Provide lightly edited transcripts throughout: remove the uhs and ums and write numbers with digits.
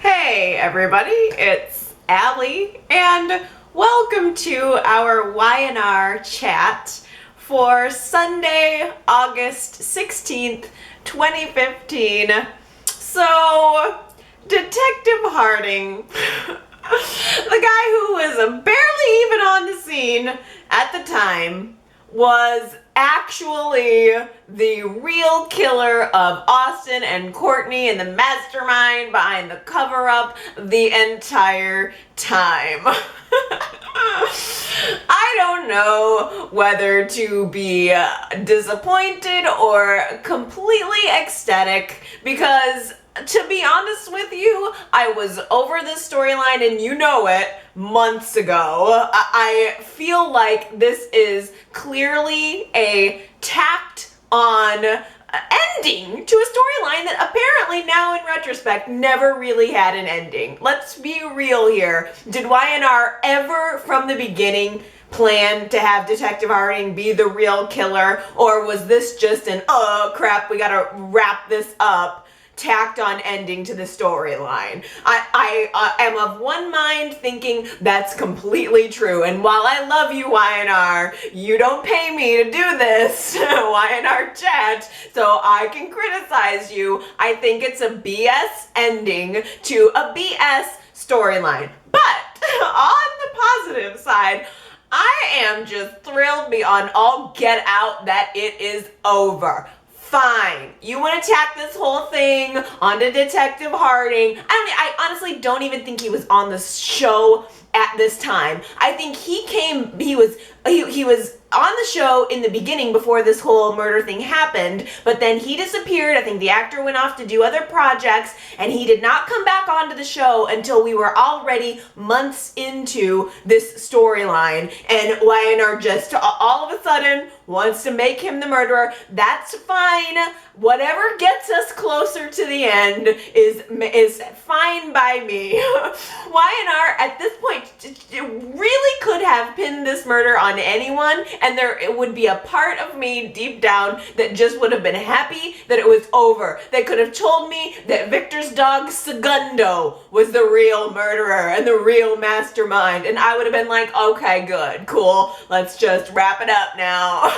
Hey everybody, it's Allie and welcome to our Y&R chat for Sunday, August 16th, 2015. So, Detective Harding, the guy who was barely even on the scene at the time, was actually the real killer of Austin and Courtney and the mastermind behind the cover-up the entire time. I don't know whether to be disappointed or completely ecstatic because, to be honest with you, I was over this storyline, and you know it, months ago. I feel like this is clearly a tacked on ending to a storyline that apparently now in retrospect never really had an ending. Let's be real here. Did Y&R ever from the beginning plan to have Detective Harding be the real killer, or was this just an oh crap, we gotta wrap this up, tacked on ending to the storyline? I am of one mind thinking that's completely true, and while I love you, Y&R, you don't pay me to do this, Y&R chat, so I can criticize you. I think it's a BS ending to a BS storyline. But on the positive side, I am just thrilled beyond all get out that it is over. Fine. You want to tack this whole thing onto Detective Harding. I honestly don't even think he was on the show at this time. I think he was on the show in the beginning before this whole murder thing happened, but then he disappeared. I think the actor went off to do other projects, and he did not come back onto the show until we were already months into this storyline, and Y&R just all of a sudden wants to make him the murderer. That's fine. Whatever gets us closer to the end is fine by me. Y&R at this point really could have pinned this murder on anyone, and it would be a part of me deep down that just would have been happy that it was over. They could have told me that Victor's dog Segundo was the real murderer and the real mastermind, and I would have been like, okay, good, cool, let's just wrap it up now.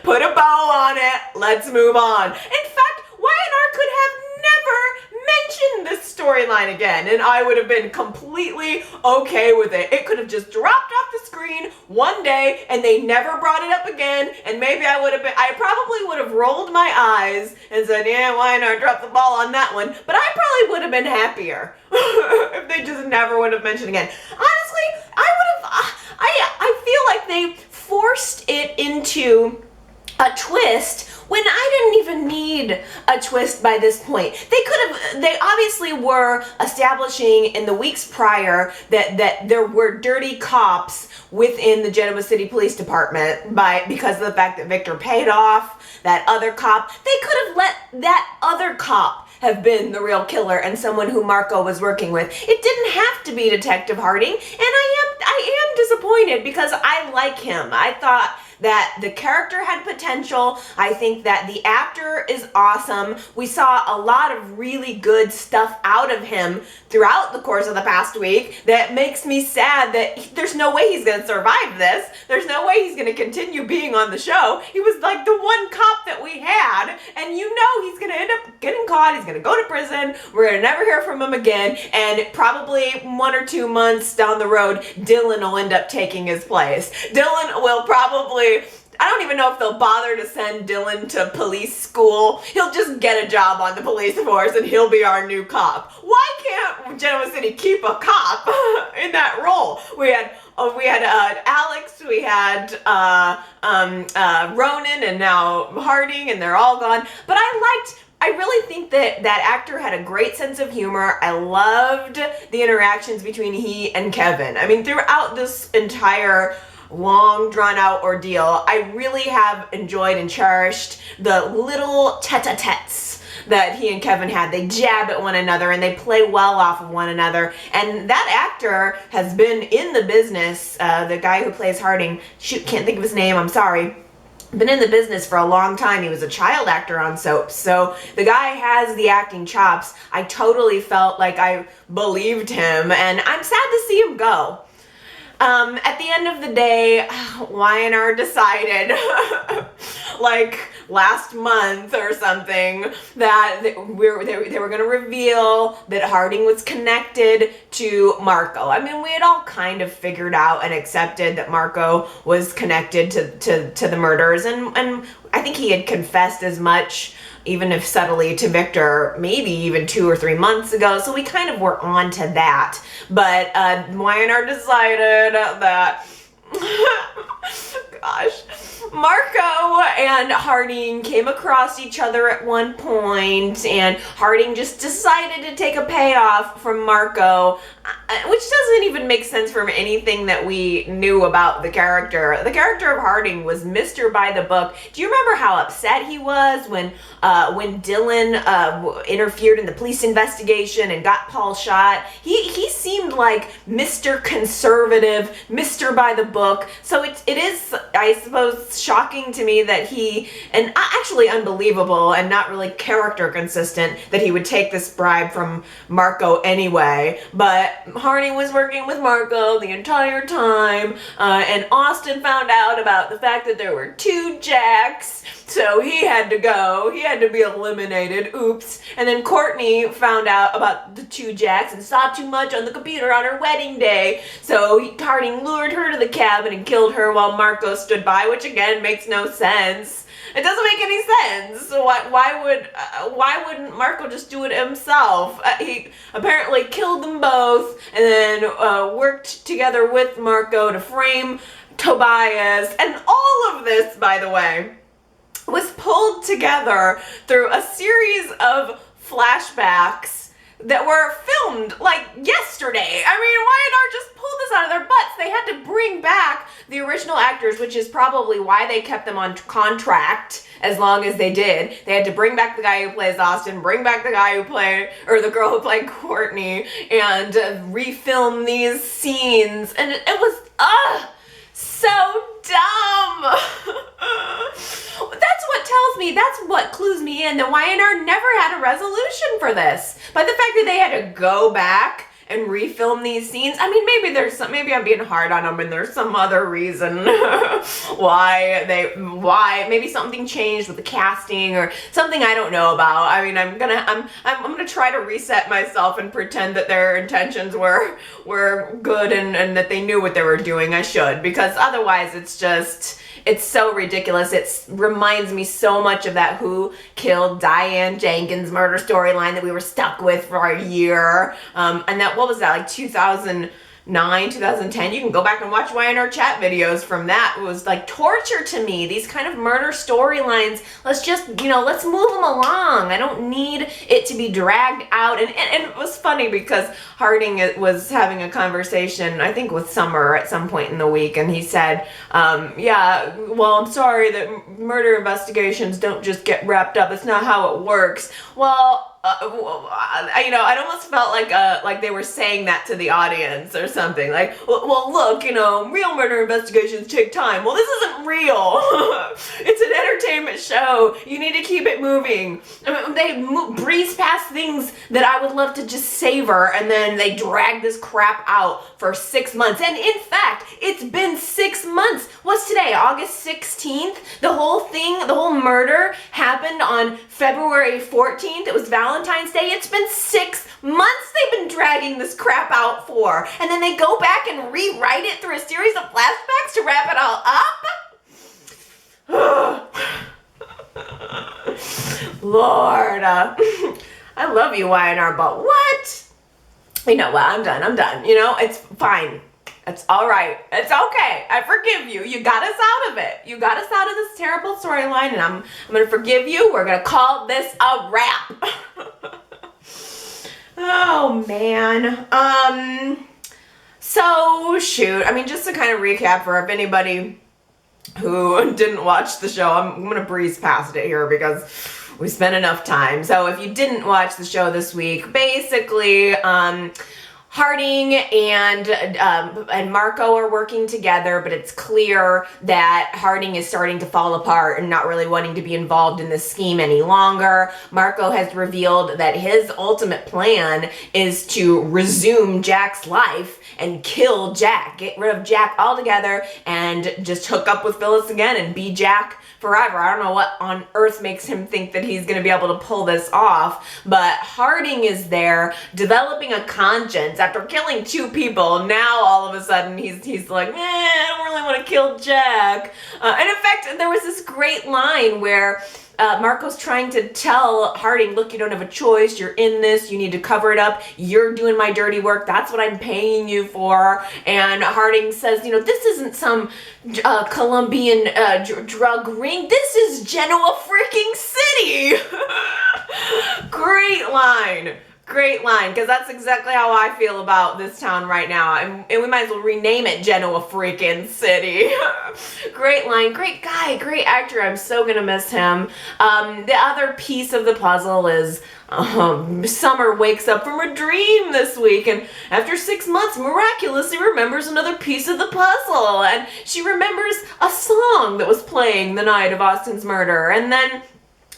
Put a bow on it, let's move on. In fact, Y&R could have never mentioned this storyline again, and I would have been completely okay with it. It could have just dropped off the screen one day, and they never brought it up again, and maybe I probably would have rolled my eyes and said, yeah, Y&R dropped the ball on that one, but I probably would have been happier if they just never would have mentioned again. Honestly, I feel like they forced it into a twist when I didn't even need a twist by this point. They obviously were establishing in the weeks prior that there were dirty cops within the Genoa City Police Department because of the fact that Victor paid off that other cop. They could have let that other cop have been the real killer and someone who Marco was working with. It didn't have to be Detective Harding, and I am disappointed because I like him. I thought that the character had potential. I think that the actor is awesome. We saw a lot of really good stuff out of him throughout the course of the past week that makes me sad that there's no way he's gonna survive this. There's no way he's gonna continue being on the show. He was like the one cop that we had, and you know he's gonna end up getting caught. He's gonna go to prison. We're gonna never hear from him again, and probably 1 or 2 months down the road, Dylan will end up taking his place. Dylan will probably, I don't even know if they'll bother to send Dylan to police school. He'll just get a job on the police force and he'll be our new cop. Why can't Genoa City keep a cop in that role? We had Alex, we had Ronan, and now Harding, and they're all gone. But I really think that actor had a great sense of humor. I loved the interactions between he and Kevin. I mean, throughout this entire long drawn out ordeal, I really have enjoyed and cherished the little tete-a-tetes that he and Kevin had. They jab at one another and they play well off of one another, and that actor has been in the business, the guy who plays Harding, shoot, can't think of his name, I'm sorry, been in the business for a long time. He was a child actor on soaps, so the guy has the acting chops. I totally felt like I believed him, and I'm sad to see him go. At the end of the day, Y&R decided, like last month or something, that they were going to reveal that Harding was connected to Marco. I mean, we had all kind of figured out and accepted that Marco was connected to the murders, and I think he had confessed as much, even if subtly, to Victor maybe even 2 or 3 months ago, so we kind of were on to that. But Y&R decided that gosh, Marco and Harding came across each other at one point, and Harding just decided to take a payoff from Marco, which doesn't even make sense from anything that we knew about the character. The character of Harding was Mr. by the book. Do you remember how upset he was when Dylan interfered in the police investigation and got Paul shot? He seemed like Mr. Conservative, Mr. by the book. So it is, I suppose, shocking to me that he, and actually unbelievable and not really character consistent, that he would take this bribe from Marco anyway. But Harding was working with Marco the entire time, and Austin found out about the fact that there were 2 Jacks, so he had to go. He had to be eliminated. Oops. And then Courtney found out about the 2 Jacks and saw too much on the computer on her wedding day, so Harding lured her to the cabin and killed her while Marco stood by, which again makes no sense. It doesn't make any sense. So why wouldn't Marco just do it himself? He apparently killed them both and then worked together with Marco to frame Tobias. And all of this, by the way, was pulled together through a series of flashbacks that were filmed like yesterday. I mean, Y&R just pulled this out of their butts. They had to bring back the original actors, which is probably why they kept them on contract as long as they did. They had to bring back the guy who plays Austin, bring back the guy who played, or the girl who played Courtney, and refilm these scenes. And it was, so dumb. That's what tells me, that's what clues me in that Y&R never had a resolution for this. By the fact that they had to go back and refilm these scenes. I mean, maybe I'm being hard on them and there's some other reason why maybe something changed with the casting or something I don't know about. I mean, I'm gonna try to reset myself and pretend that their intentions were good and that they knew what they were doing. I should, because otherwise it's so ridiculous. It reminds me so much of that Who Killed Diane Jenkins murder storyline that we were stuck with for a year. And that, what was that, like 2009, 2010? You can go back and watch Y&R chat videos from that. It was like torture to me. These kind of murder storylines, let's just, let's move them along. I don't need it to be dragged out. And it was funny because Harding was having a conversation, I think with Summer at some point in the week, and he said, yeah, well, I'm sorry that murder investigations don't just get wrapped up. It's not how it works. Well, it almost felt like they were saying that to the audience or something. Like, well, look, real murder investigations take time. Well, this isn't real. It's an entertainment show. You need to keep it moving. I mean, they breeze past things that I would love to just savor, and then they drag this crap out for 6 months. And in fact, it's been 6 months. What's today? August 16th? The whole murder happened on February 14th. It was Valentine's Day. It's been 6 months they've been dragging this crap out for. And then they go back and rewrite it through a series of flashbacks to wrap it all up? Lord, I love you, Y&R, but what? You know what? I'm done. It's fine. It's all right. It's okay. I forgive you. You got us out of it. You got us out of this terrible storyline, and I'm going to forgive you. We're going to call this a wrap. Oh, man. So, shoot. I mean, just to kind of recap for if anybody who didn't watch the show, I'm going to breeze past it here because we spent enough time. So, if you didn't watch the show this week, basically, Harding and Marco are working together, but it's clear that Harding is starting to fall apart and not really wanting to be involved in this scheme any longer. Marco has revealed that his ultimate plan is to resume Jack's life and kill Jack, get rid of Jack altogether, and just hook up with Phyllis again and be Jack forever. I don't know what on earth makes him think that he's going to be able to pull this off, but Harding is there developing a conscience after killing 2 people. Now all of a sudden he's like, I don't really want to kill Jack. And in fact, there was this great line where Marco's trying to tell Harding, look, you don't have a choice. You're in this. You need to cover it up. You're doing my dirty work. That's what I'm paying you for. And Harding says, this isn't some Colombian drug ring. This is Genoa freaking City. Great line. Great line, because that's exactly how I feel about this town right now. And we might as well rename it Genoa freaking City. Great line, great guy, great actor. I'm so gonna miss him. The other piece of the puzzle is Summer wakes up from a dream this week, and after 6 months miraculously remembers another piece of the puzzle, and she remembers a song that was playing the night of Austin's murder. And then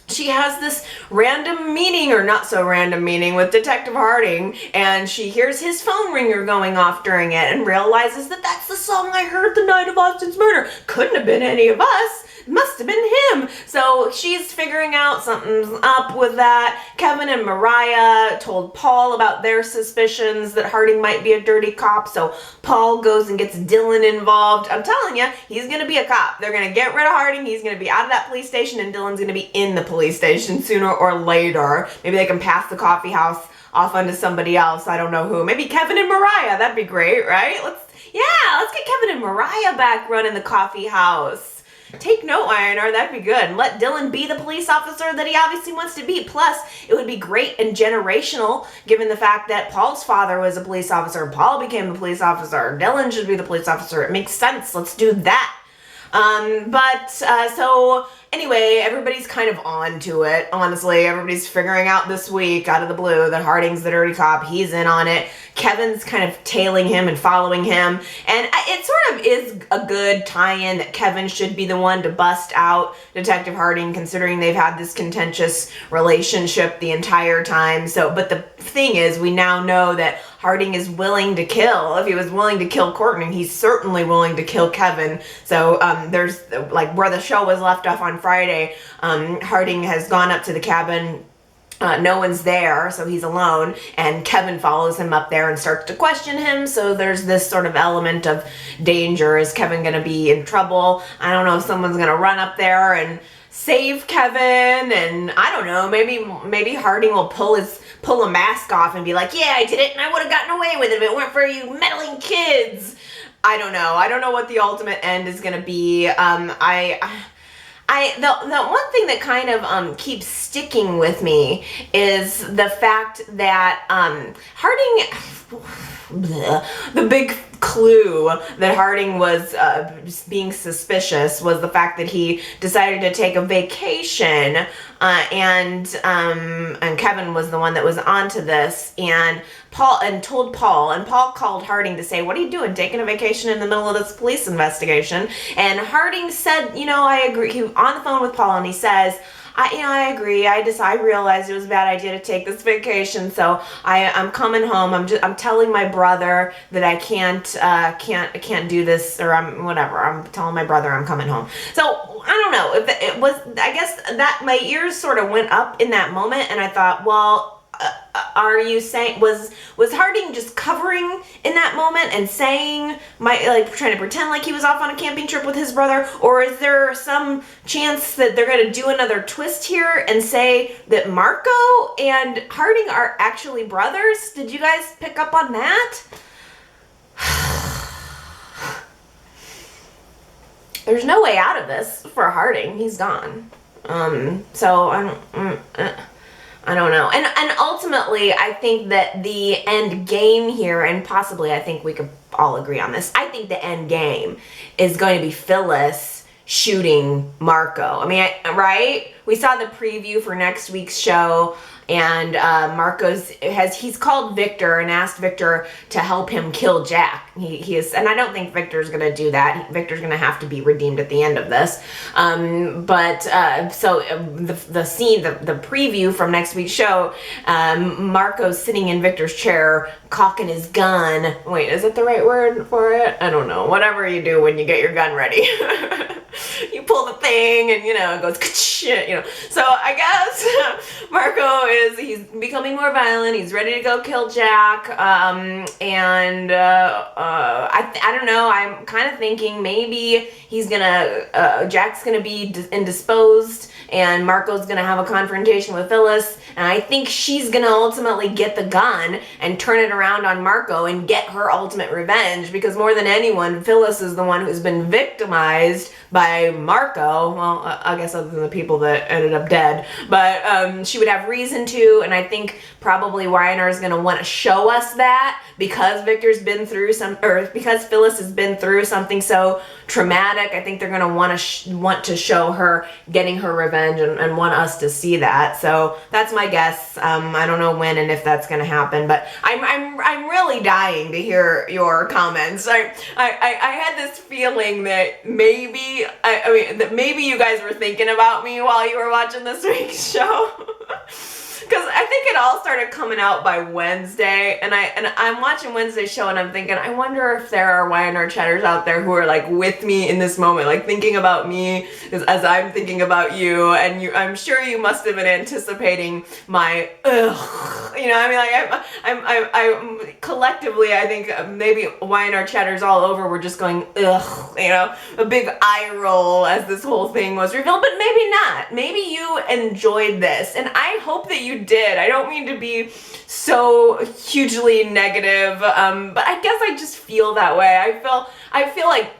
she has this random meeting, or not so random meeting, with Detective Harding, and she hears his phone ringer going off during it and realizes that that's the song I heard the night of Austin's murder. Couldn't have been any of us. Must have been him. So she's figuring out something's up with that. Kevin and Mariah told Paul about their suspicions that Harding might be a dirty cop, so Paul goes and gets Dylan involved. I'm telling you, he's going to be a cop. They're going to get rid of Harding, he's going to be out of that police station, and Dylan's going to be in the police station sooner or later. Maybe they can pass the coffee house off onto somebody else. I don't know who. Maybe Kevin and Mariah. That'd be great, right? Let's get Kevin and Mariah back running the coffee house. Take note, Ironer, that'd be good. And let Dylan be the police officer that he obviously wants to be. Plus, it would be great and generational, given the fact that Paul's father was a police officer. Paul became a police officer. Dylan should be the police officer. It makes sense. Let's do that. So anyway, everybody's kind of on to it, honestly. Everybody's figuring out this week, out of the blue, that Harding's the dirty cop. He's in on it. Kevin's kind of tailing him and following him. And it sort of is a good tie-in that Kevin should be the one to bust out Detective Harding, considering they've had this contentious relationship the entire time. But the thing is, we now know that Harding is willing to kill. If he was willing to kill Courtney, he's certainly willing to kill Kevin. So there's, like, where the show was left off on Friday, Harding has gone up to the cabin. No one's there, so he's alone, and Kevin follows him up there and starts to question him. So there's this sort of element of danger. Is Kevin going to be in trouble? I don't know if someone's going to run up there and save Kevin, and I don't know, maybe Harding will pull a mask off and be like, yeah, I did it, and I would have gotten away with it if it weren't for you meddling kids. I don't know what the ultimate end is going to be. The one thing that kind of keeps sticking with me is the fact that Harding, the big clue that Harding was being suspicious was the fact that he decided to take a vacation, and Kevin was the one that was onto this, and Paul called Harding to say, what are you doing, taking a vacation in the middle of this police investigation? And Harding said, I agree. He was on the phone with Paul, and he says, I agree. I realized it was a bad idea to take this vacation, so I'm coming home. I'm telling my brother that I can't do this, or I'm telling my brother I'm coming home. So I don't know if it was. I guess that my ears sort of went up in that moment, and I thought, well, are you saying was Harding just covering in that moment and saying trying to pretend like he was off on a camping trip with his brother, or is there some chance that they're going to do another twist here and say that Marco and Harding are actually brothers? Did you guys pick up on that? There's no way out of this for Harding. He's gone. So I don't know. And ultimately, I think that the end game here, and possibly I think we could all agree on this, I think the end game is going to be Phyllis shooting Marco. I mean, right? We saw the preview for next week's show, and he's called Victor and asked Victor to help him kill Jack. He is, and I don't think Victor's gonna do that. Victor's gonna have to be redeemed at the end of this. The scene, the preview from next week's show, Marco's sitting in Victor's chair, cocking his gun. Wait, is it the right word for it? I don't know. Whatever you do when you get your gun ready. You pull the thing and, it goes, So I guess he's becoming more violent. He's ready to go kill Jack. I don't know. I'm kind of thinking maybe Jack's gonna be indisposed and Marco's gonna have a confrontation with Phyllis. And I think she's gonna ultimately get the gun and turn it around on Marco and get her ultimate revenge, because more than anyone, Phyllis is the one who's been victimized by Marco. Well, I guess other than the people that ended up dead, but she would have reason to, and I think probably Weiner is gonna want to show us that because Victor's been through because Phyllis has been through something so traumatic. I think they're gonna want to show her getting her revenge and want us to see that. So that's my guess. I don't know when and if that's gonna happen, but I'm really dying to hear your comments. I had this feeling that maybe maybe you guys were thinking about me while you were watching this week's show. Because I think it all started coming out by Wednesday, and I'm watching Wednesday's show, and I'm thinking, I wonder if there are YNR chatters out there who are like with me in this moment, like thinking about me as I'm thinking about you, and I'm sure you must have been anticipating my ugh, I'm collectively, I think maybe YNR chatters all over were just going ugh, a big eye roll as this whole thing was revealed, but maybe not. Maybe you enjoyed this, and I hope that you did. I don't mean to be so hugely negative, but I guess I just feel that way. I feel like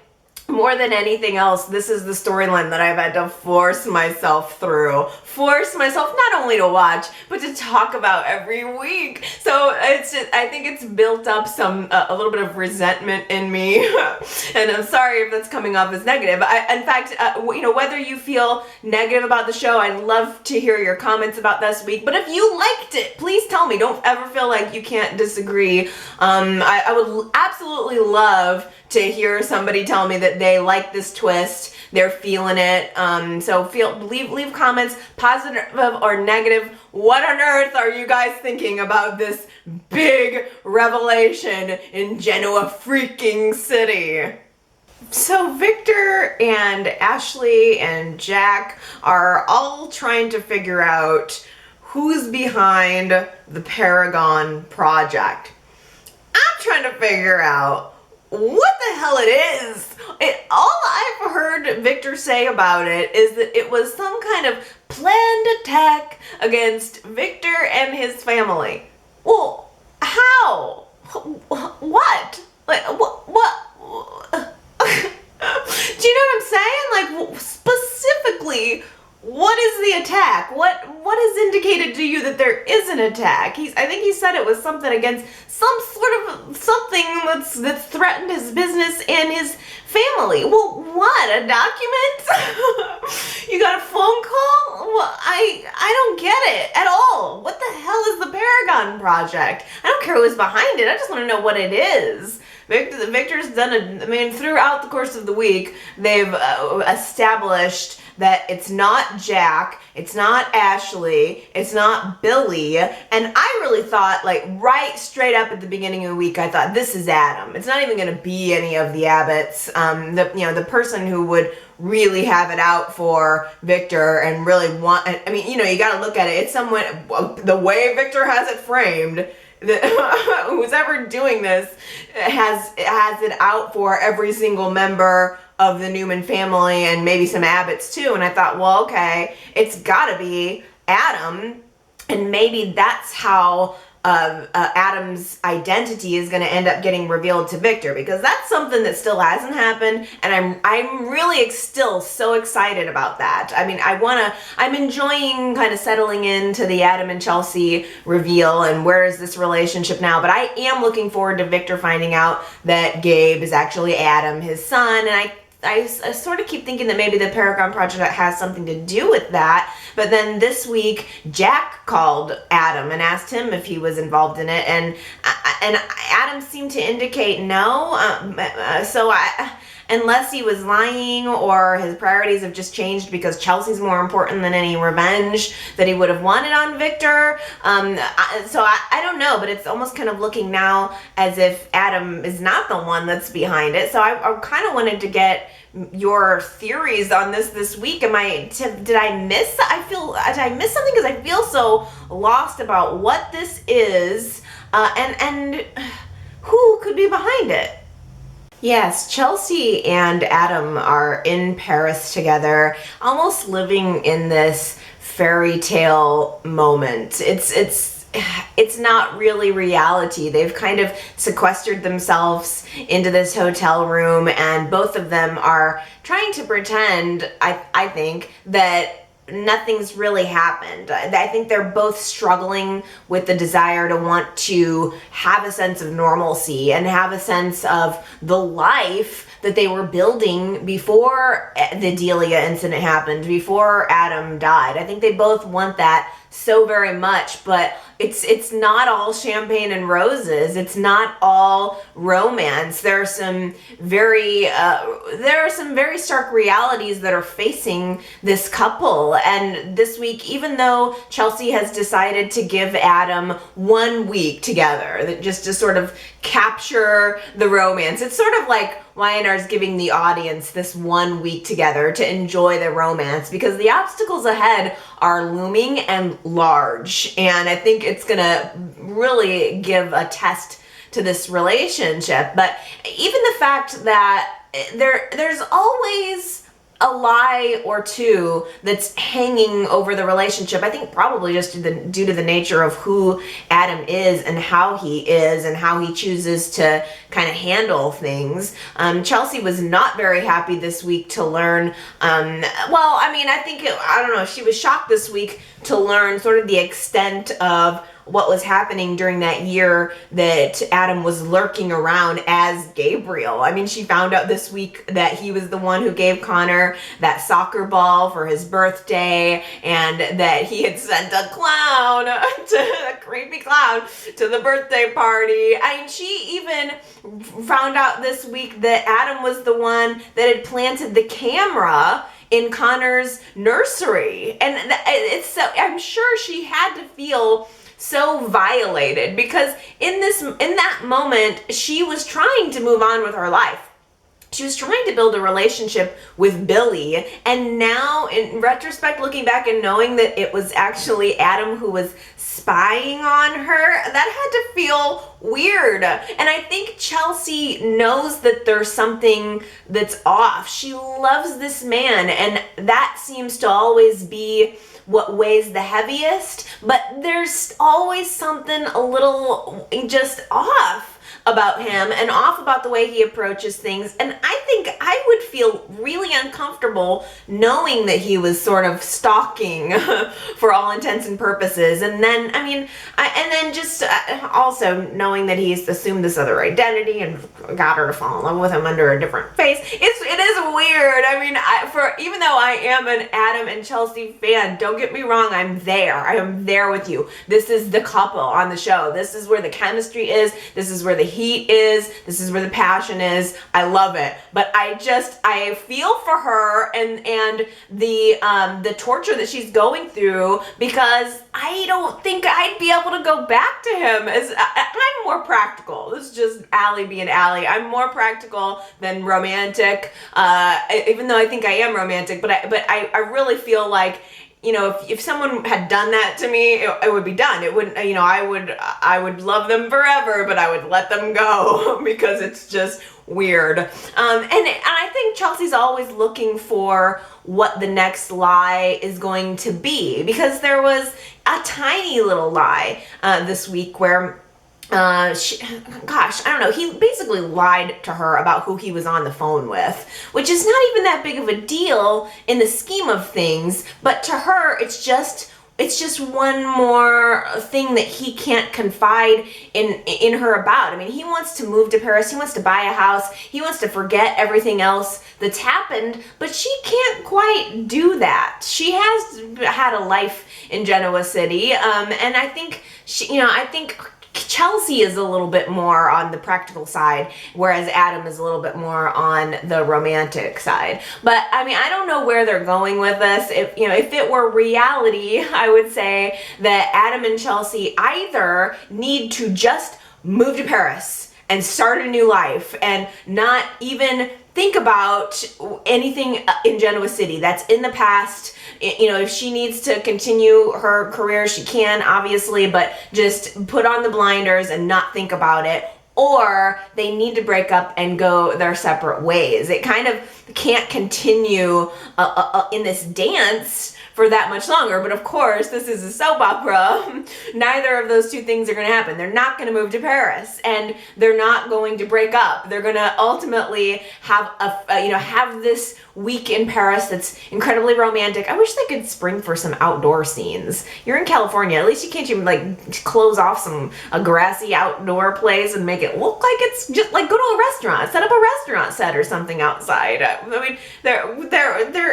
more than anything else, this is the storyline that I've had to force myself not only to watch, but to talk about every week. So I think it's built up a little bit of resentment in me, and I'm sorry if that's coming off as negative. In fact, whether you feel negative about the show, I'd love to hear your comments about this week. But if you liked it, please tell me. Don't ever feel like you can't disagree. I would absolutely love to hear somebody tell me that they like this twist, they're feeling it. So leave comments, positive or negative. What on earth are you guys thinking about this big revelation in Genoa freaking City? So Victor and Ashley and Jack are all trying to figure out who's behind the Paragon project. I'm trying to figure out what the hell it is. All I've heard Victor say about it is that it was some kind of planned attack against Victor and his family. Well, how? What? Like, what? Do you know what I'm saying? Like, specifically, what is the attack? What has indicated to you that there is an attack? I think he said it was something against some sort of something that's threatened his business and his family. Well, what? A document? You got a phone call? Well, I don't get it at all. What the hell is the Paragon project? I don't care who's behind it. I just want to know what it is. Victor's done throughout the course of the week, they've established that it's not Jack, it's not Ashley, it's not Billy, and I really thought, like, right straight up at the beginning of the week, I thought, this is Adam. It's not even going to be any of the Abbotts. The person who would really have it out for Victor and really want, you got to look at it. It's someone, the way Victor has it framed, who's ever doing this has it out for every single member of the Newman family and maybe some Abbotts too. And I thought, well, okay, it's gotta be Adam, and maybe that's how Adam's identity is going to end up getting revealed to Victor, because that's something that still hasn't happened, and I'm really still so excited about that. I'm enjoying kind of settling into the Adam and Chelsea reveal and where is this relationship now, but I am looking forward to Victor finding out that Gabe is actually Adam, his son, and I sort of keep thinking that maybe the Paragon project has something to do with that. But then this week, Jack called Adam and asked him if he was involved in it, and Adam seemed to indicate no. Unless he was lying or his priorities have just changed because Chelsea's more important than any revenge that he would have wanted on Victor. I don't know, but it's almost kind of looking now as if Adam is not the one that's behind it. So I kind of wanted to get your theories on this week. Did I miss something? Because I feel so lost about what this is and who could be behind it. Yes, Chelsea and Adam are in Paris together, almost living in this fairy tale moment. It's not really reality. They've kind of sequestered themselves into this hotel room, and both of them are trying to pretend, I think, that nothing's really happened. I think they're both struggling with the desire to want to have a sense of normalcy and have a sense of the life that they were building before the Delia incident happened, before Adam died. I think they both want that so very much, but it's not all champagne and roses. It's not all romance. There are some very stark realities that are facing this couple. And this week, even though Chelsea has decided to give Adam 1 week together, that just to sort of capture the romance, it's sort of like YNR's giving the audience this 1 week together to enjoy the romance, because the obstacles ahead are looming and large. And I think it's gonna really give a test to this relationship. But even the fact that there's always a lie or two that's hanging over the relationship, I think probably just due to the nature of who Adam is and how he chooses to kind of handle things. Chelsea was not very happy this week to learn, I don't know, she was shocked this week to learn sort of the extent of what was happening during that year that Adam was lurking around as Gabriel. I mean, she found out this week that he was the one who gave Connor that soccer ball for his birthday, and that he had sent a creepy clown to the birthday party. I mean, she even found out this week that Adam was the one that had planted the camera in Connor's nursery. And I'm sure she had to feel so violated, because in that moment she was trying to move on with her life. She was trying to build a relationship with Billy, and now in retrospect, looking back and knowing that it was actually Adam who was spying on her, that had to feel weird. And I think Chelsea knows that there's something that's off. She loves this man, and that seems to always be what weighs the heaviest, but there's always something a little just off about him, and off about the way he approaches things. And I think I would feel really uncomfortable knowing that he was sort of stalking for all intents and purposes. And then, also knowing that he's assumed this other identity and got her to fall in love with him under a different face. It is weird. I mean, even though I am an Adam and Chelsea fan, don't get me wrong, I'm there. I am there with you. This is the couple on the show. This is where the chemistry is. This is where the heat is. This is where the passion is. I love it. But I feel for her and the torture that she's going through, because I don't think I'd be able to go back to him. I'm more practical. This is just Allie being Allie. I'm more practical than romantic, even though I think I am romantic, but I really feel like, you know, if someone had done that to me, it would be done. It wouldn't, I would love them forever, but I would let them go because it's just weird. And I think Chelsea's always looking for what the next lie is going to be, because there was a tiny little lie this week where I don't know, he basically lied to her about who he was on the phone with, which is not even that big of a deal in the scheme of things, but to her it's just it's just one more thing that he can't confide in her about. I mean, he wants to move to Paris, he wants to buy a house, he wants to forget everything else that's happened, but she can't quite do that. She has had a life in Genoa City, and I think I think Chelsea is a little bit more on the practical side, whereas Adam is a little bit more on the romantic side. But I mean, I don't know where they're going with this. If it were reality, I would say that Adam and Chelsea either need to just move to Paris and start a new life and not even think about anything in Genoa City. That's in the past. If she needs to continue her career, she can, obviously, but just put on the blinders and not think about it. Or they need to break up and go their separate ways. It kind of can't continue in this dance for that much longer. But of course, this is a soap opera. Neither of those two things are going to happen. They're not going to move to Paris, and they're not going to break up. They're going to ultimately have have this week in Paris that's incredibly romantic. I wish they could spring for some outdoor scenes. You're in California. At least you can't even close off a grassy outdoor place and make it look like it's just go to a restaurant. Set up a restaurant set or something outside. I mean, they're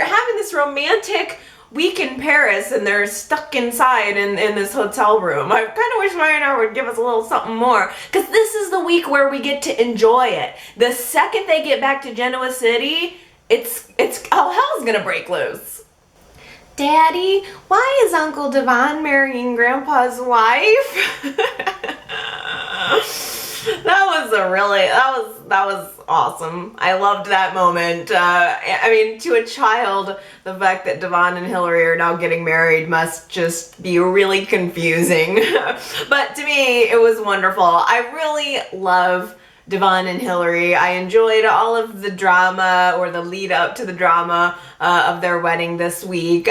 having this romantic week in Paris and they're stuck inside in this hotel room. I kind of wish Ryanair would give us a little something more, because this is the week where we get to enjoy it. The second they get back to Genoa City, it's all hell's gonna break loose. Daddy, why is Uncle Devon marrying Grandpa's wife? That was awesome. I loved that moment. I mean, to a child, the fact that Devon and Hillary are now getting married must just be really confusing. But to me, it was wonderful. I really love Devon and Hilary. I enjoyed all of the drama, or the lead up to the drama of their wedding this week.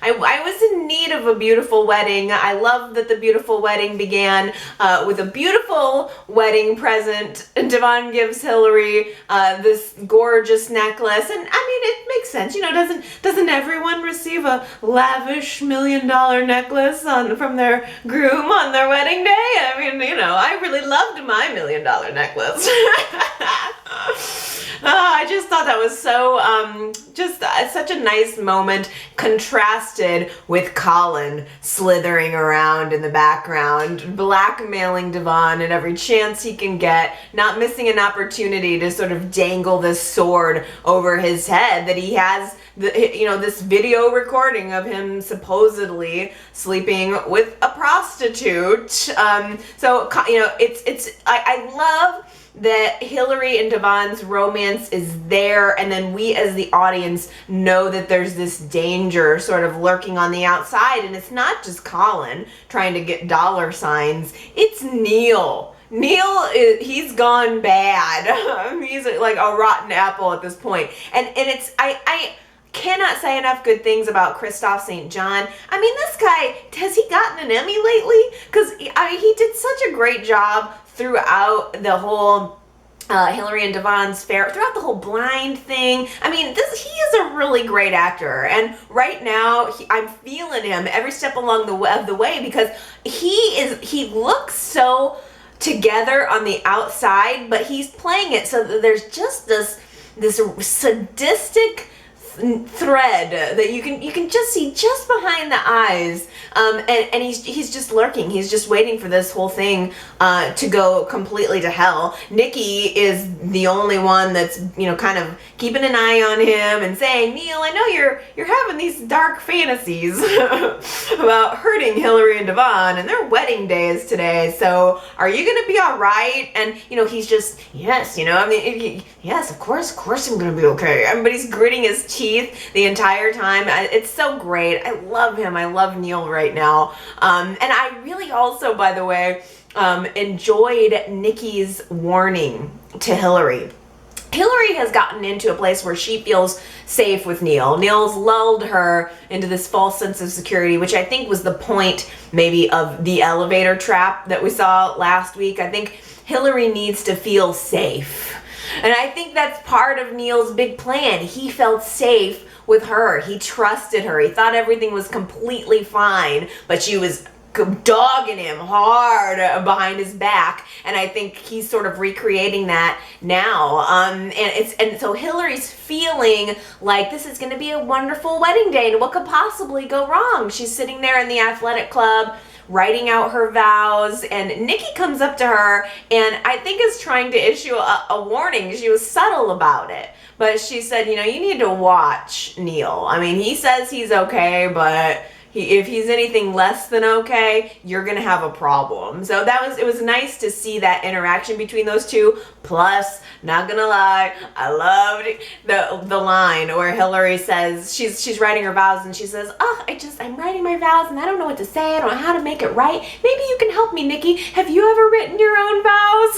I was in need of a beautiful wedding. I love that the beautiful wedding began with a beautiful wedding present. Devon gives Hilary this gorgeous necklace, and I mean, it makes sense. Doesn't everyone receive a lavish $1 million necklace from their groom on their wedding day? I mean, I really loved my $1 million necklace. I just thought that was so, such a nice moment, contrasted with Colin slithering around in the background, blackmailing Devon at every chance he can get, not missing an opportunity to sort of dangle this sword over his head that he has, this video recording of him supposedly sleeping with a prostitute. I love that Hilary and Devon's romance is there, and then we as the audience know that there's this danger sort of lurking on the outside, and it's not just Colin trying to get dollar signs, it's Neil. He's gone bad. He's like a rotten apple at this point. And I cannot say enough good things about Christophe St. John. I mean, this guy, has he gotten an Emmy lately? Because he did such a great job throughout the whole Hilary and Devon's fair, throughout the whole blind thing. I mean, he is a really great actor, and right now I'm feeling him every step along the way, because he looks so together on the outside, but he's playing it so that there's just this sadistic thread that you can just see just behind the eyes, and he's just lurking. He's just waiting for this whole thing to go completely to hell. Nikki is the only one that's kind of keeping an eye on him and saying, Neil, I know you're having these dark fantasies about hurting Hilary and Devon, and their wedding day is today, so are you gonna be all right? And he's just, yes, yes, of course I'm gonna be okay. But he's gritting his teeth the entire time. It's so great. I love him. I love Neil right now. And I really also, by the way, enjoyed Nikki's warning to Hilary. Hilary has gotten into a place where she feels safe with Neil. Neil's lulled her into this false sense of security, which I think was the point maybe of the elevator trap that we saw last week. I think Hilary needs to feel safe. And I think that's part of Neil's big plan. He felt safe with her. He trusted her. He thought everything was completely fine, but she was dogging him hard behind his back, and I think he's sort of recreating that now. And so Hilary's feeling like this is going to be a wonderful wedding day, and what could possibly go wrong? She's sitting there in the athletic club writing out her vows, and Nikki comes up to her and I think is trying to issue a warning. She was subtle about it, but she said, you need to watch Neil. I mean, he says he's okay, but if he's anything less than okay, you're gonna have a problem. So it was nice to see that interaction between those two. Plus, not gonna lie, I loved the line where Hilary says she's writing her vows and she says, I'm writing my vows and I don't know what to say. I don't know how to make it right. Maybe you can help me, Nikki. Have you ever written your own vows?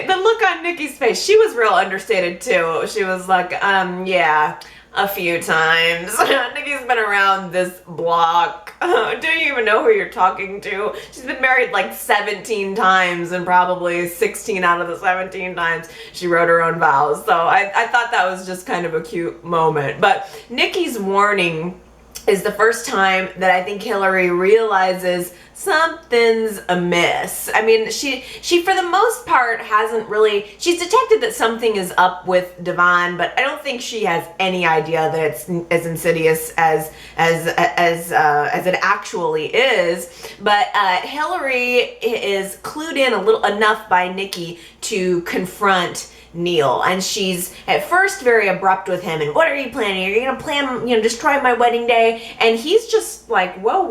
The look on Nikki's face, she was real understated too. She was like, yeah, a few times. Nikki's been around this block. Do you even know who you're talking to? She's been married like 17 times, and probably 16 out of the 17 times she wrote her own vows. So I thought that was just kind of a cute moment. But Nikki's warning is the first time that I think Hilary realizes something's amiss. I mean, she for the most part hasn't really, she's detected that something is up with Devon, but I don't think she has any idea that it's as insidious as it actually is. But Hilary is clued in enough by Nikki to confront Neil, and she's at first very abrupt with him. And what are you planning? Are you gonna plan, destroy my wedding day? And he's just like, whoa.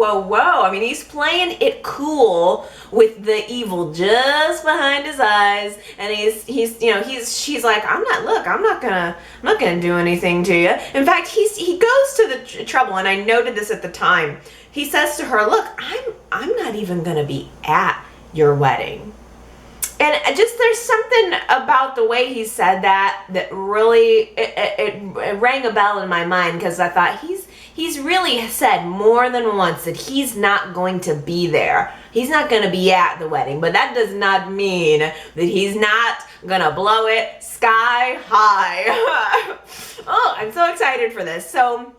I mean, he's playing it cool with the evil just behind his eyes, and she's like, I'm not gonna do anything to you. In fact, he goes to the trouble, and I noted this at the time. He says to her, look, I'm not even gonna be at your wedding. And just there's something about the way he said that really it rang a bell in my mind, because I thought he's really said more than once that he's not going to be there. He's not going to be at the wedding, but that does not mean that he's not going to blow it sky high. Oh, I'm so excited for this. So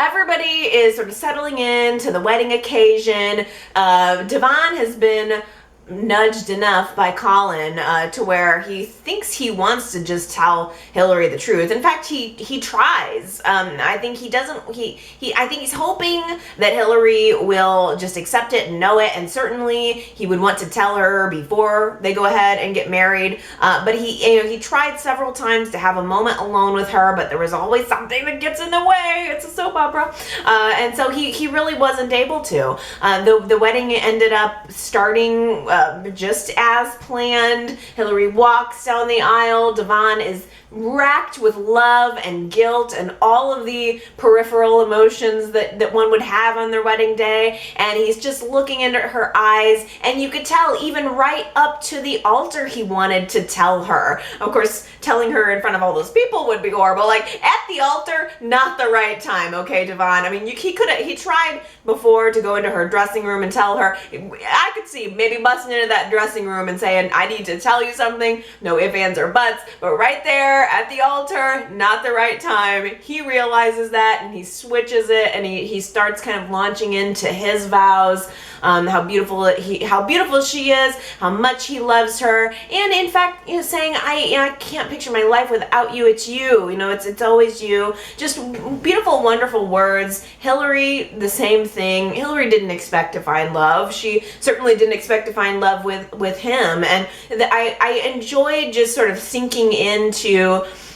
everybody is sort of settling in to the wedding occasion. Devon has been nudged enough by Colin to where he thinks he wants to just tell Hilary the truth. In fact, he tries. I think he doesn't. I think he's hoping that Hilary will just accept it and know it, and certainly he would want to tell her before they go ahead and get married. But he tried several times to have a moment alone with her, but there was always something that gets in the way. It's a soap opera, and so he really wasn't able to. The wedding ended up starting just as planned. Hilary walks down the aisle. Devon is racked with love and guilt and all of the peripheral emotions that one would have on their wedding day, and he's just looking into her eyes, and you could tell even right up to the altar he wanted to tell her. Of course, telling her in front of all those people would be horrible. Like, at the altar, not the right time, okay, Devon? I mean, he tried before to go into her dressing room and tell her. I could see maybe busting into that dressing room and saying, I need to tell you something, no ifs, ands, or buts, but right there at the altar, not the right time. He realizes that, and he switches it, and he starts kind of launching into his vows, how beautiful she is, how much he loves her, and in fact, saying, I can't picture my life without you. It's you. It's always you. Just beautiful, wonderful words. Hilary, the same thing. Hilary didn't expect to find love. She certainly didn't expect to find love with him, and I enjoyed just sort of sinking into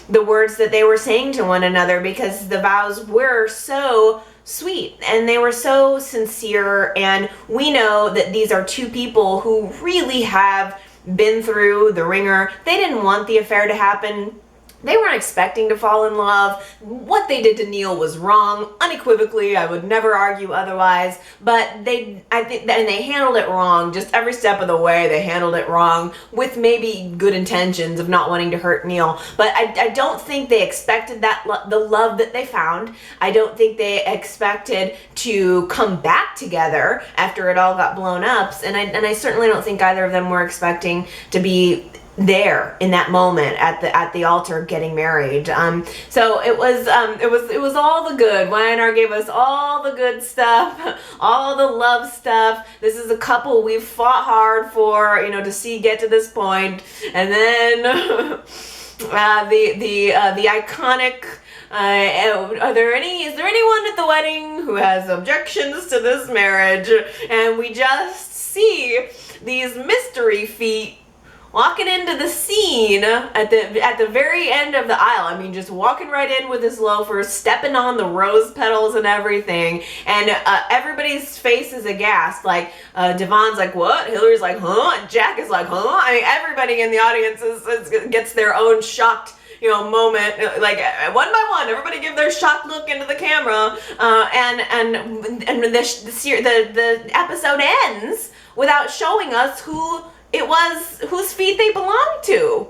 the words that they were saying to one another, because the vows were so sweet and they were so sincere, and we know that these are two people who really have been through the ringer. They didn't want the affair to happen. They weren't expecting to fall in love. What they did to Neil was wrong, unequivocally. I would never argue otherwise. But they handled it wrong. Just every step of the way, they handled it wrong, with maybe good intentions of not wanting to hurt Neil. But I don't think they expected the love that they found. I don't think they expected to come back together after it all got blown up. And I certainly don't think either of them were expecting to be there in that moment at the altar getting married. So it was all the good. Y&R gave us all the good stuff, all the love stuff. This is a couple we've fought hard for, to see get to this point, and then the iconic. Is there anyone at the wedding who has objections to this marriage? And we just see these mystery feet walking into the scene at the very end of the aisle. I mean, just walking right in with his loafers, stepping on the rose petals and everything. And everybody's face is aghast. Like, Devon's like, what? Hilary's like, huh? Jack is like, huh? I mean, everybody in the audience gets their own shocked moment, like one by one, everybody give their shocked look into the camera, and the episode ends without showing us who it was, whose feet they belonged to.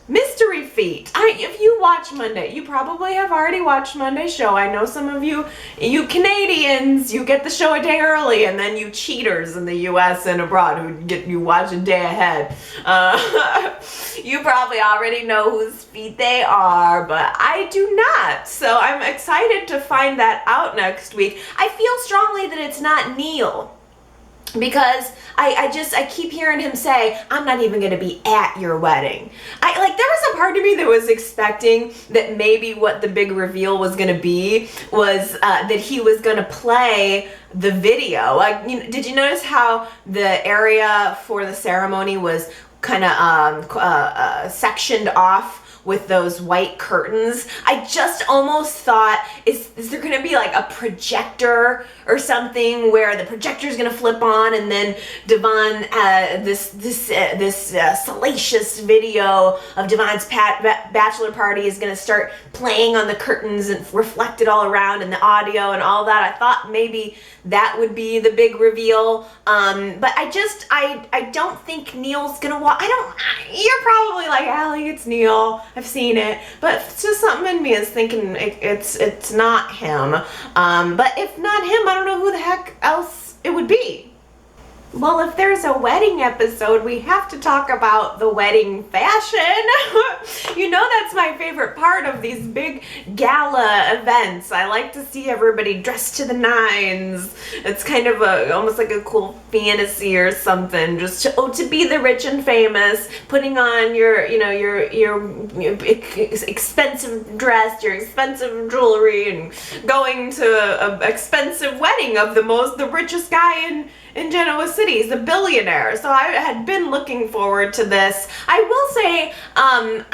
Mystery feet. If you watch Monday, you probably have already watched Monday's show. I know some of you Canadians, you get the show a day early, and then you cheaters in the U.S. and abroad you watch a day ahead. You probably already know whose feet they are, but I do not. So I'm excited to find that out next week. I feel strongly that it's not Neil, because I keep hearing him say, I'm not even going to be at your wedding. There was a part of me that was expecting that maybe what the big reveal was going to be was that he was going to play the video. Did you notice how the area for the ceremony was kind of sectioned off with those white curtains? I just almost thought, is there going to be like a projector or something where the projector is going to flip on, and then Devon, this salacious video of Devon's bachelor party is going to start playing on the curtains and reflected all around, and the audio and all that. I thought maybe that would be the big reveal, but I don't think Neil's gonna watch. You're probably like, Allie, it's Neil, I've seen it, but it's just something in me is thinking it's not him. But if not him, I don't know who the heck else it would be. Well, if there's a wedding episode, we have to talk about the wedding fashion. That's my favorite part of these big gala events. I like to see everybody dressed to the nines. It's kind of almost like a cool fantasy or something. Just to be the rich and famous, putting on your expensive dress, your expensive jewelry, and going to an expensive wedding of the richest guy in Genoa City. He's a billionaire. So I had been looking forward to this. I will say, I'm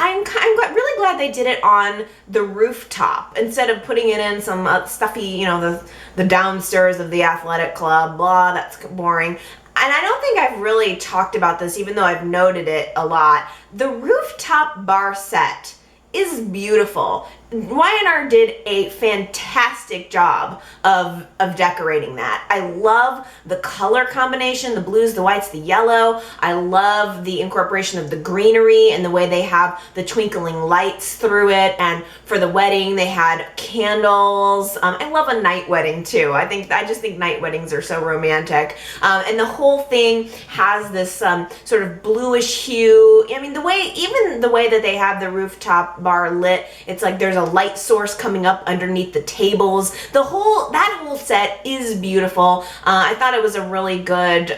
really glad they did it on the rooftop instead of putting it in some stuffy, the downstairs of the athletic club. Blah, that's boring. And I don't think I've really talked about this, even though I've noted it a lot. The rooftop bar set is beautiful. Y&R did a fantastic job of decorating that. I love the color combination, the blues, the whites, the yellow. I love the incorporation of the greenery and the way they have the twinkling lights through it. And for the wedding, they had candles. I love a night wedding too. I just think night weddings are so romantic. And the whole thing has this sort of bluish hue. I mean, even the way that they have the rooftop bar lit, it's like there's a light source coming up underneath the tables. That whole set is beautiful. I thought it was a really good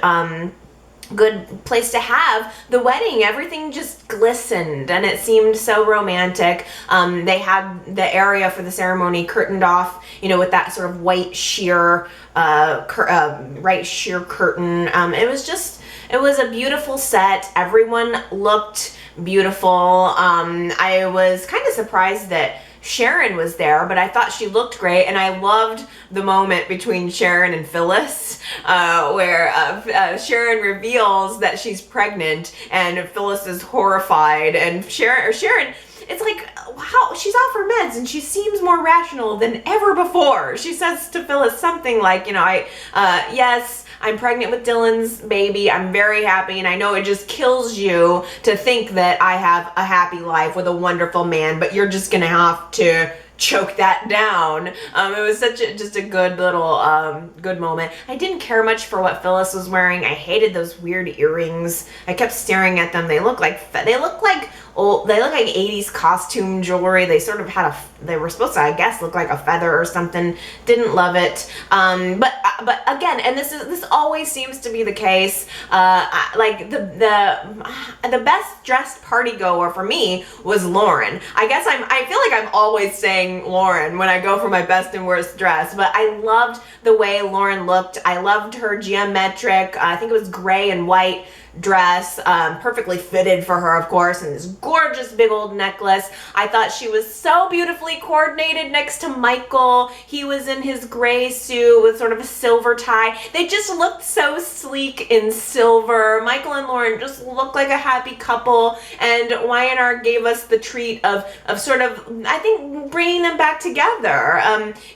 place to have the wedding. Everything just glistened and it seemed so romantic. They had the area for the ceremony curtained off, with that sort of white sheer curtain. It was a beautiful set. Everyone looked beautiful. I was kind of surprised that Sharon was there, but I thought she looked great, and I loved the moment between Sharon and Phyllis, where Sharon reveals that she's pregnant, and Phyllis is horrified, and Sharon, it's like, wow, she's off her meds, and she seems more rational than ever before. She says to Phyllis something like, yes, I'm pregnant with Dylan's baby. I'm very happy, and I know it just kills you to think that I have a happy life with a wonderful man, but you're just gonna have to choke that down. It was just a good little good moment. I didn't care much for what Phyllis was wearing. I hated those weird earrings. I kept staring at them. They look like 80s costume jewelry. They sort of had they were supposed to, I guess, look like a feather or something. Didn't love it. But again, and this always seems to be the case. Like the best dressed party goer for me was Lauren. I guess I feel like I'm always saying Lauren when I go for my best and worst dress, but I loved the way Lauren looked. I loved her geometric, I think it was gray and white dress, perfectly fitted for her, of course, and this gorgeous big old necklace. I thought she was so beautifully coordinated next to Michael. He was in his gray suit with sort of a silver tie. They just looked so sleek in silver. Michael and Lauren just looked like a happy couple, and Y&R gave us the treat of sort of, I think, bringing them back together.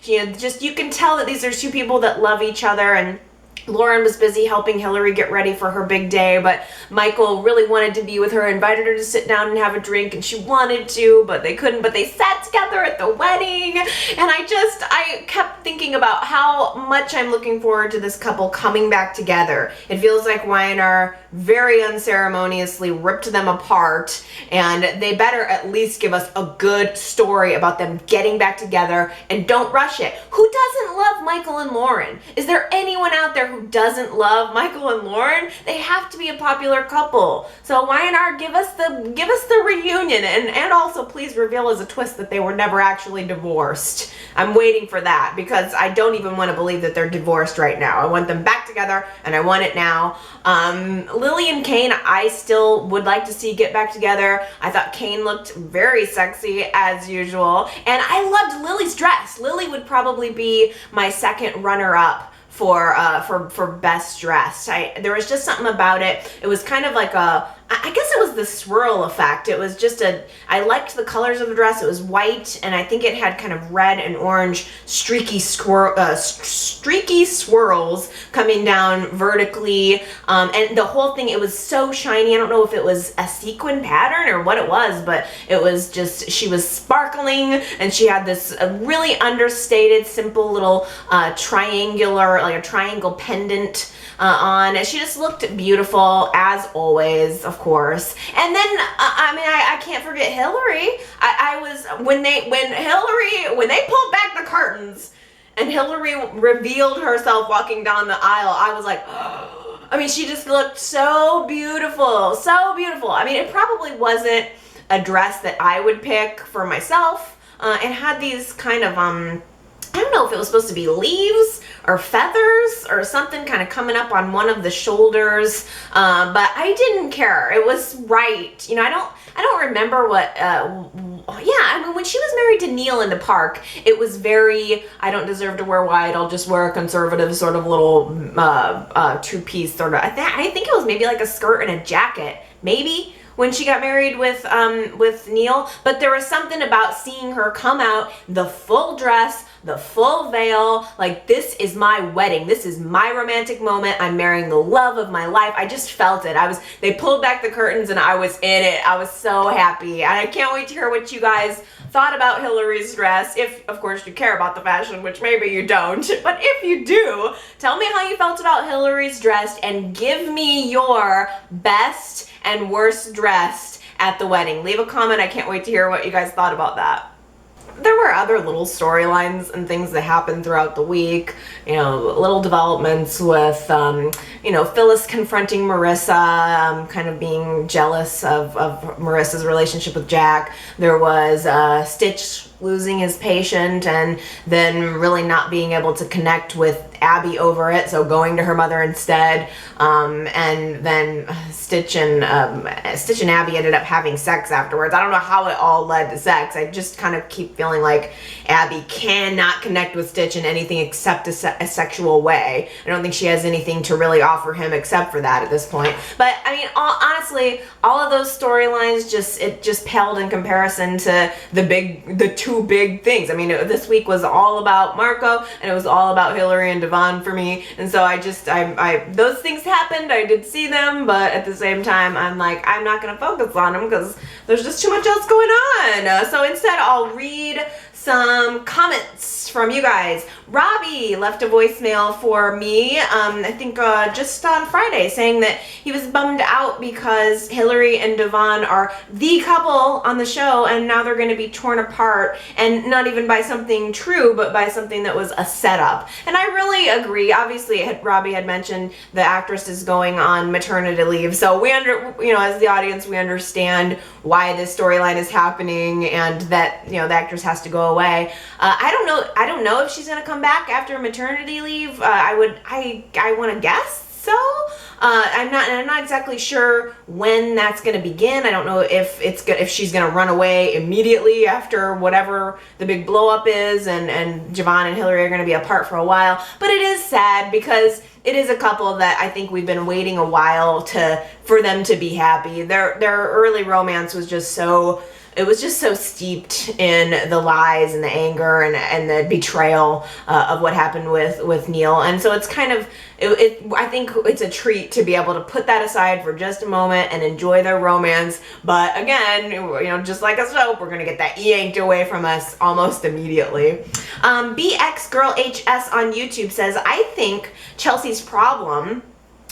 You can tell that these are two people that love each other, and Lauren was busy helping Hilary get ready for her big day, but Michael really wanted to be with her, invited her to sit down and have a drink, and she wanted to, but they couldn't, but they sat together at the wedding, and I kept thinking about how much I'm looking forward to this couple coming back together. It feels like Y&R very unceremoniously ripped them apart, and they better at least give us a good story about them getting back together, and don't rush it. Who doesn't love Michael and Lauren? Is there anyone out there who doesn't love Michael and Lauren? They have to be a popular couple. So Y&R, give us the reunion, and also please reveal as a twist that they were never actually divorced. I'm waiting for that, because I don't even want to believe that they're divorced right now. I want them back together, and I want it now. Lily and Kane, I still would like to see get back together. I thought Kane looked very sexy as usual, and I loved Lily's dress. Lily would probably be my second runner-up for best dressed. There was just something about it. It was kind of like I guess it was the swirl effect. It was just I liked the colors of the dress. It was white, and I think it had kind of red and orange streaky swirls coming down vertically, and the whole thing, it was so shiny. I don't know if it was a sequin pattern or what it was, but it was just, she was sparkling, and she had this really understated, simple little triangular, like a triangle pendant on. She just looked beautiful as always, of course. And then I can't forget Hilary. I was when they pulled back the curtains and Hilary revealed herself walking down the aisle, I was like, I mean, she just looked so beautiful, so beautiful. I mean, it probably wasn't a dress that I would pick for myself. It had these kind of I don't know if it was supposed to be leaves or feathers or something kind of coming up on one of the shoulders, but I didn't care. It was right. You know, I don't remember what, I mean, when she was married to Neil in the park, it was very, I don't deserve to wear white, I'll just wear a conservative sort of little two-piece sort of, I think it was maybe like a skirt and a jacket, maybe, when she got married with Neil. But there was something about seeing her come out, the full dress, the full veil, like, this is my wedding, this is my romantic moment, I'm marrying the love of my life. I just felt it. They pulled back the curtains and I was in it. I was so happy, and I can't wait to hear what you guys thought about Hilary's dress, if of course you care about the fashion, which maybe you don't, but if you do, tell me how you felt about Hilary's dress, and give me your best and worst dressed at the wedding. Leave a comment. I can't wait to hear what you guys thought about that. There were other little storylines and things that happened throughout the week, you know, little developments with, you know, Phyllis confronting Marissa, kind of being jealous of Marissa's relationship with Jack. There was Stitch losing his patient and then really not being able to connect with Abby over it, so going to her mother instead, and then Stitch and Abby ended up having sex afterwards. I don't know how it all led to sex. I just kind of keep feeling like Abby cannot connect with Stitch in anything except a sexual way. I don't think she has anything to really offer him except for that at this point. But I mean, honestly, all of those storylines just paled in comparison to the two big things. I mean, this week was all about Marco, and it was all about Hilary and Devon for me, and so those things happened. I did see them, but at the same time, I'm like, I'm not gonna focus on them because there's just too much else going on. So instead, I'll read some comments from you guys. Robbie left a voicemail for me, I think just on Friday, saying that he was bummed out because Hilary and Devon are the couple on the show, and now they're going to be torn apart, and not even by something true, but by something that was a setup. And I really agree. Obviously, Robbie had mentioned the actress is going on maternity leave, so we as the audience, we understand why this storyline is happening, and that the actress has to go away. I don't know if she's going to come back after maternity leave. I want to guess so. I'm not exactly sure when that's going to begin. I don't know if she's going to run away immediately after whatever the big blow up is, and Devon and Hilary are going to be apart for a while. But it is sad because it is a couple that I think we've been waiting a while for them to be happy. Their early romance was just so steeped in the lies and the anger and the betrayal of what happened with Neil. And so it's kind of, I think it's a treat to be able to put that aside for just a moment and enjoy their romance. But again, just like a soap, we're going to get that yanked away from us almost immediately. BX Girl HS on YouTube says, I think Chelsea's problem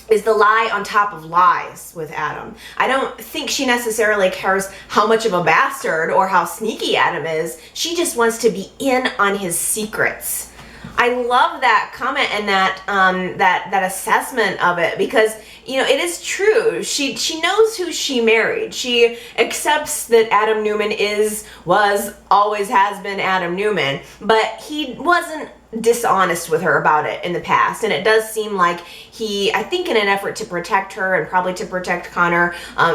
is the lie on top of lies with Adam. I don't think she necessarily cares how much of a bastard or how sneaky Adam is. She just wants to be in on his secrets. I love that comment and that assessment of it, because it is true. She knows who she married. She accepts that Adam Newman always has been Adam Newman, but he wasn't dishonest with her about it in the past, and it does seem like he, I think in an effort to protect her and probably to protect Connor,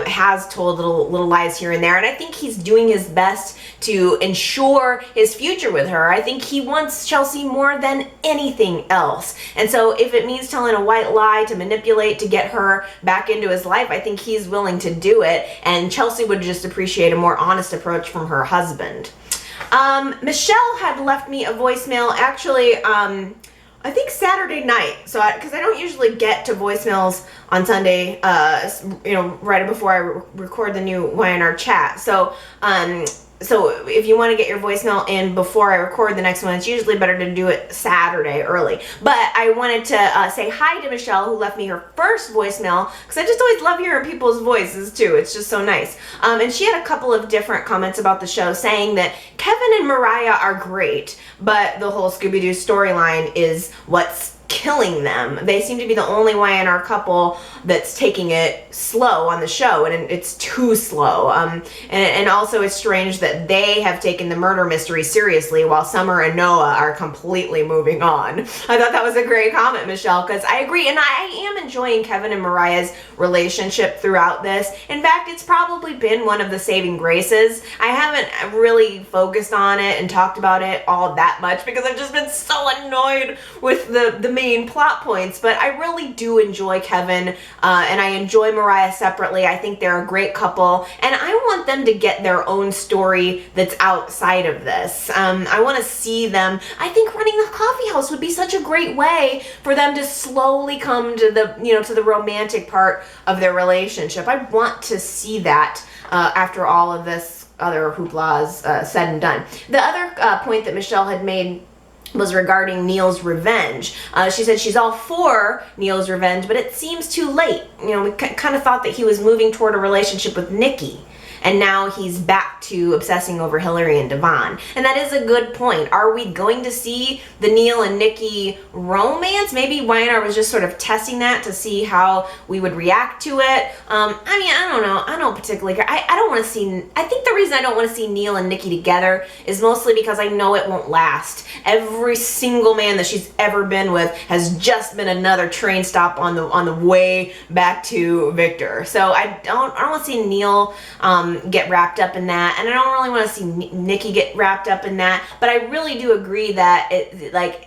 has told little lies here and there, and I think he's doing his best to ensure his future with her. I think he wants Chelsea more than anything else, and so if it means telling a white lie to manipulate to get her back into his life, I think he's willing to do it, and Chelsea would just appreciate a more honest approach from her husband. Michelle had left me a voicemail, actually, I think Saturday night, because I don't usually get to voicemails on Sunday, right before I record the new YNR chat. So if you want to get your voicemail in before I record the next one, it's usually better to do it Saturday early. But I wanted to say hi to Michelle, who left me her first voicemail, because I just always love hearing people's voices too. It's just so nice. And she had a couple of different comments about the show, saying that Kevin and Mariah are great, but the whole Scooby-Doo storyline is what's killing them. They seem to be the only YNR couple that's taking it slow on the show, and it's too slow. And also it's strange that they have taken the murder mystery seriously while Summer and Noah are completely moving on. I thought that was a great comment, Michelle, because I agree, and I am enjoying Kevin and Mariah's relationship throughout this. In fact, it's probably been one of the saving graces. I haven't really focused on it and talked about it all that much because I've just been so annoyed with the main plot points, but I really do enjoy Kevin, and I enjoy Mariah separately. I think they're a great couple, and I want them to get their own story that's outside of this. I want to see them. I think running the coffee house would be such a great way for them to slowly come to the romantic part of their relationship. I want to see that after all of this other hoopla is said and done. The other point that Michelle had made was regarding Neil's revenge. She said she's all for Neil's revenge, but it seems too late. We kind of thought that he was moving toward a relationship with Nikki, and now he's back to obsessing over Hilary and Devon. And that is a good point. Are we going to see the Neil and Nikki romance? Maybe YNR was just sort of testing that to see how we would react to it. I don't know. I don't particularly care. I don't want to see, I think the reason I don't want to see Neil and Nikki together is mostly because I know it won't last. Every single man that she's ever been with has just been another train stop on the way back to Victor. So I don't want to see Neil get wrapped up in that, and I don't really want to see Nikki get wrapped up in that, but I really do agree that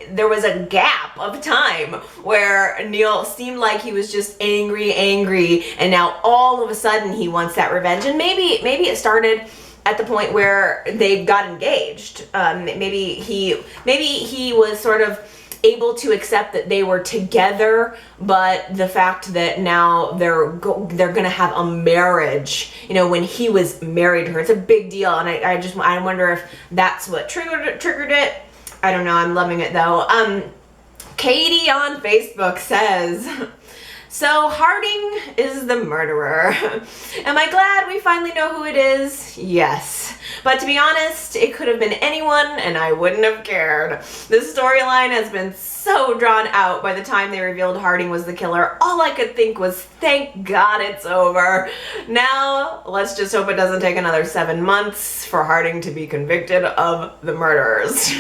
there was a gap of time where Neil seemed like he was just angry, and now all of a sudden he wants that revenge. And maybe it started at the point where they got engaged. Maybe he was sort of able to accept that they were together, but the fact that now they're gonna have a marriage, you know, when he was married to her, it's a big deal. And I wonder if that's what triggered it. I don't know. I'm loving it though. Katie on Facebook says, so Harding is the murderer. Am I glad we finally know who it is? Yes. But to be honest, it could have been anyone and I wouldn't have cared. This storyline has been so drawn out. By the time they revealed Harding was the killer, all I could think was, thank God it's over. Now, let's just hope it doesn't take another 7 months for Harding to be convicted of the murders.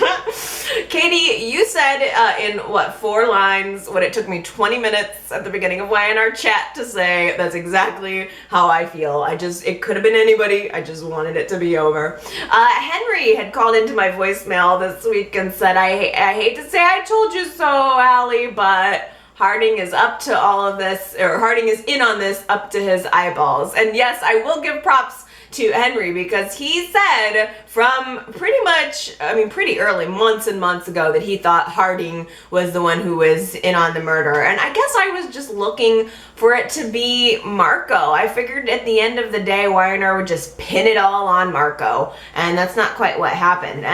Katie, you said in 4 lines what it took me 20 minutes at the beginning of YNR chat to say. That's exactly how I feel. It could have been anybody. I just wanted it to be over. Henry had called into my voicemail this week and said, I hate to say I told you so, Allie, but Harding is up to all of this, or Harding is in on this up to his eyeballs. And yes, I will give props to Henry, because he said from pretty early, months and months ago, that he thought Harding was the one who was in on the murder. And I guess I was just looking for it to be Marco. I figured at the end of the day, YNR would just pin it all on Marco, and that's not quite what happened.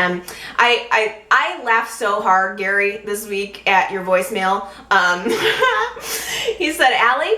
I laughed so hard, Gary, this week at your voicemail. He said, Allie,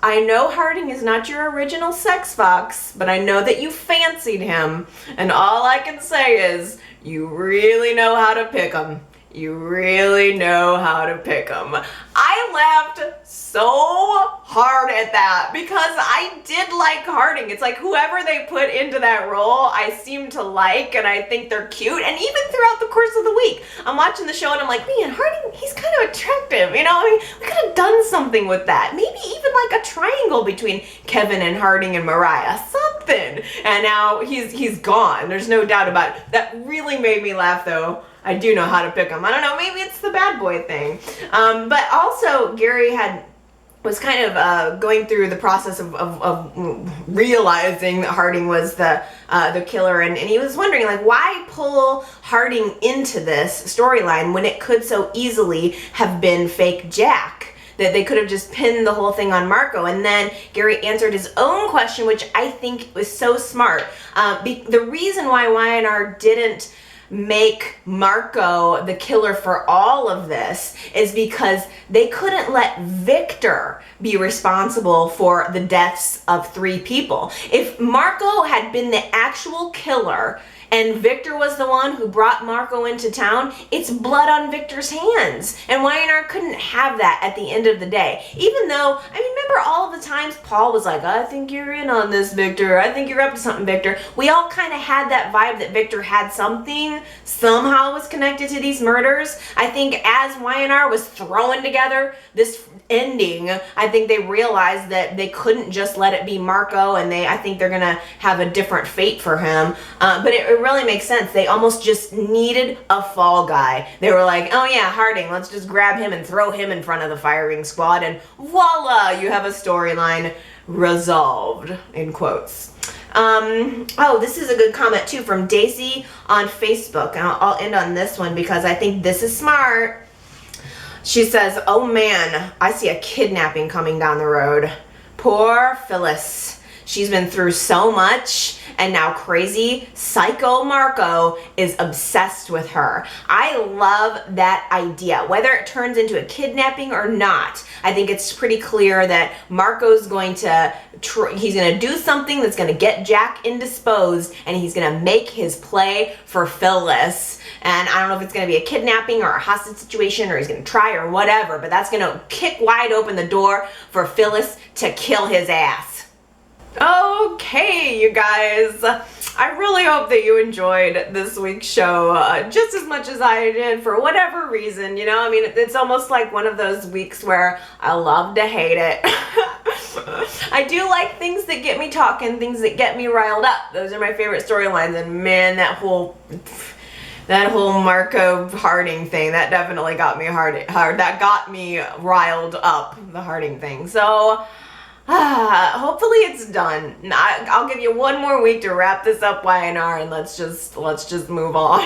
I know Harding is not your original sex fox, but I know that you fancied him, and all I can say is you really know how to pick him. You really know how to pick him. I laughed so hard at that because I did like Harding. It's like whoever they put into that role, I seem to like, and I think they're cute. And even throughout the course of the week, I'm watching the show and I'm like, man, Harding, he's kind of attractive. You know, I mean, we could have done something with that. Maybe even like a triangle between Kevin and Harding and Mariah, something. And now he's gone. There's no doubt about it. That really made me laugh though. I do know how to pick them. I don't know, maybe it's the bad boy thing. But also, Gary was kind of going through the process of realizing that Harding was the killer, and he was wondering, like, why pull Harding into this storyline when it could so easily have been fake Jack? That they could have just pinned the whole thing on Marco. And then Gary answered his own question, which I think was so smart. The reason why YNR didn't make Marco the killer for all of this is because they couldn't let Victor be responsible for the deaths of 3 people. If Marco had been the actual killer and Victor was the one who brought Marco into town, it's blood on Victor's hands. And YNR couldn't have that at the end of the day. Even though, I mean, remember all of the times Paul was like, I think you're in on this, Victor. I think you're up to something, Victor. We all kind of had that vibe that Victor had something, somehow was connected to these murders. I think as YNR was throwing together this ending, I think they realized that they couldn't just let it be Marco, and I think they're gonna have a different fate for him. But it really makes sense. They almost just needed a fall guy. They were like, oh yeah, Harding, let's just grab him and throw him in front of the firing squad, and voila, you have a storyline resolved, in quotes. Oh, this is a good comment too from Daisy on Facebook, and I'll end on this one because I think this is smart. She says, oh man, I see a kidnapping coming down the road. Poor Phyllis. She's been through so much, and now crazy psycho Marco is obsessed with her. I love that idea. Whether it turns into a kidnapping or not, I think it's pretty clear that Marco's going to he's going to do something that's going to get Jack indisposed, and he's going to make his play for Phyllis. And I don't know if it's going to be a kidnapping or a hostage situation, or he's going to try or whatever, but that's going to kick wide open the door for Phyllis to kill his ass. Okay, you guys, I really hope that you enjoyed this week's show just as much as I did, for whatever reason. You know, I mean, it's almost like one of those weeks where I love to hate it. I do like things that get me talking, things that get me riled up. Those are my favorite storylines, and man, that whole Marco Harding thing, that definitely got me hard. That got me riled up, the Harding thing. So hopefully it's done. I'll give you one more week to wrap this up, YNR, and let's just move on.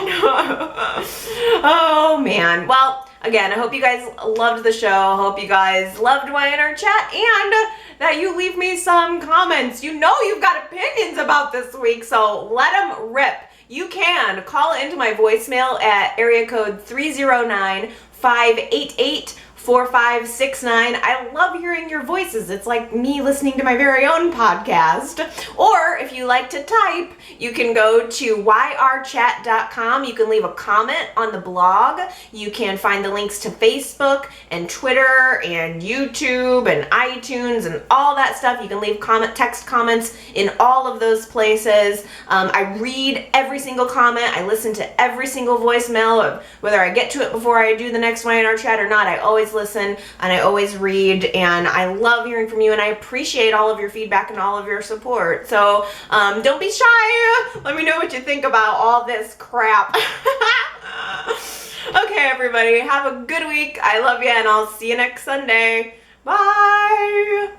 Oh man. Well, again, I hope you guys loved the show. Hope you guys loved my inner chat and that you leave me some comments. You know you've got opinions about this week, so let them rip. You can call into my voicemail at area code 309-588-4569. I love hearing your voices. It's like me listening to my very own podcast. Or if you like to type, you can go to yrchat.com. You can leave a comment on the blog. You can find the links to Facebook and Twitter and YouTube and iTunes and all that stuff. You can leave text comments in all of those places. I read every single comment. I listen to every single voicemail, whether I get to it before I do the next one in our chat or not. I always listen and I always read, and I love hearing from you, and I appreciate all of your feedback and all of your support. So don't be shy. Let me know what you think about all this crap. Okay, everybody, have a good week. I love you, and I'll see you next Sunday. Bye.